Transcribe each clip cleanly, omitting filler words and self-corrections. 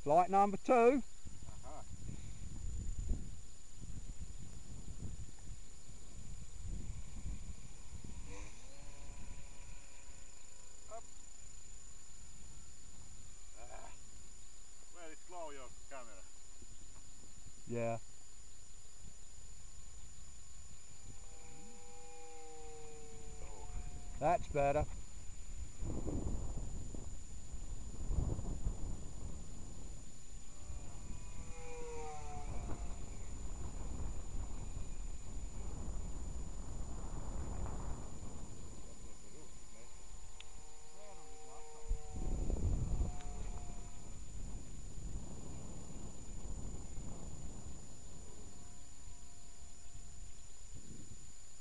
Flight number 2. Very slow your camera. Yeah. That's better.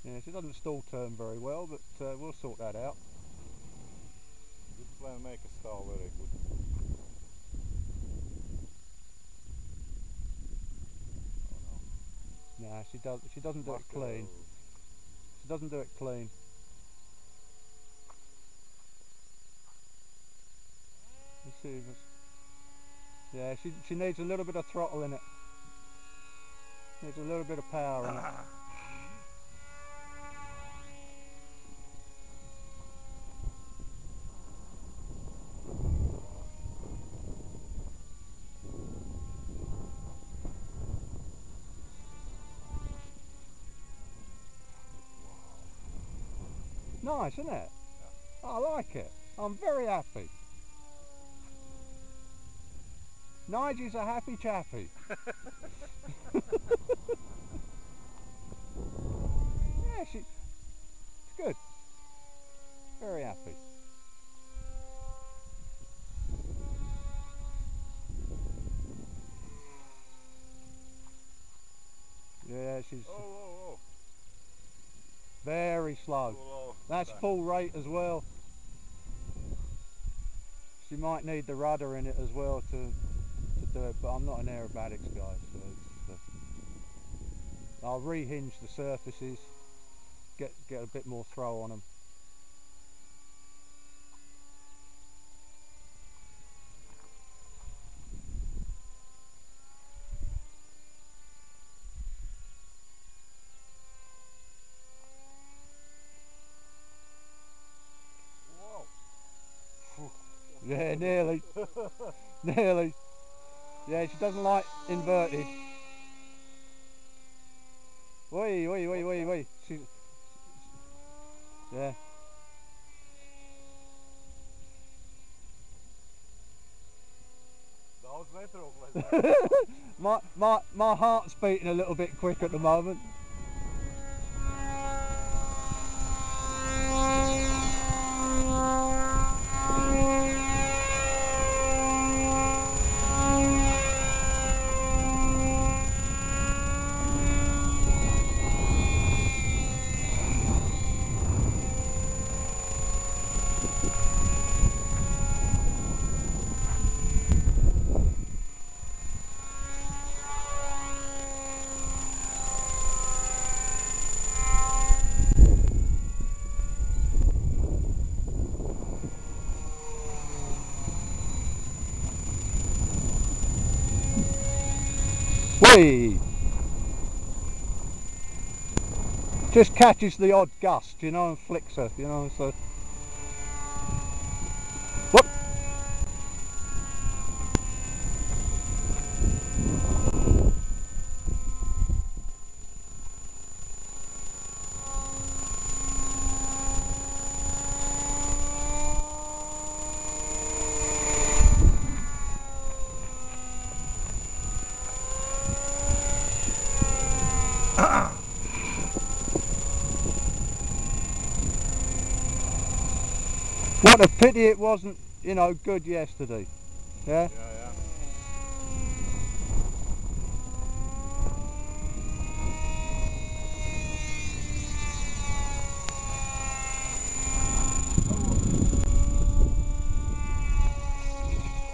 Yeah, she doesn't stall turn very well, but we'll sort that out. This plan make a stall very good. Oh no. Nah, she doesn't do it clean. She doesn't do it clean. Let's see if it's... Yeah, she needs a little bit of throttle in it. Needs a little bit of power in it. Nice, isn't it? Yeah. I like it. I'm very happy. Nigel's a happy chappy. Yeah, it's good. Very happy. Yeah, she's very slow. That's full rate as well. She might need the rudder in it as well to do it, but I'm not an aerobatics guy, so I'll re-hinge the surfaces, get a bit more throw on them. Yeah, nearly. Nearly. Yeah, she doesn't like inverted. Wee, wee, wee, wee, wee. Yeah. my heart's beating a little bit quick at the moment. Whee! Just catches the odd gust, you know, and flicks her, you know, so... Whoop! What a pity it wasn't, you know, good yesterday. Yeah? Yeah.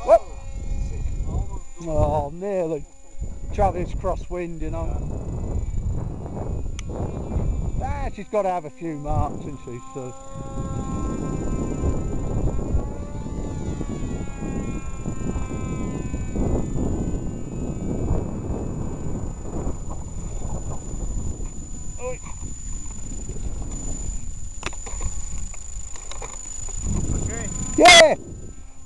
Whoop! Oh, nearly. Trouble is crosswind, you know. Ah, she's got to have a few marks, hasn't she? So. Yeah!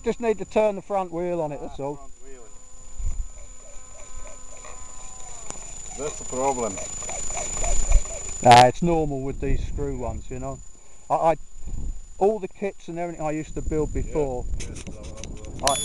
Just need to turn the front wheel on it, that's all. Front wheel. That's the problem. Nah, it's normal with these screw ones, you know. All the kits and everything I used to build before, Yes, I,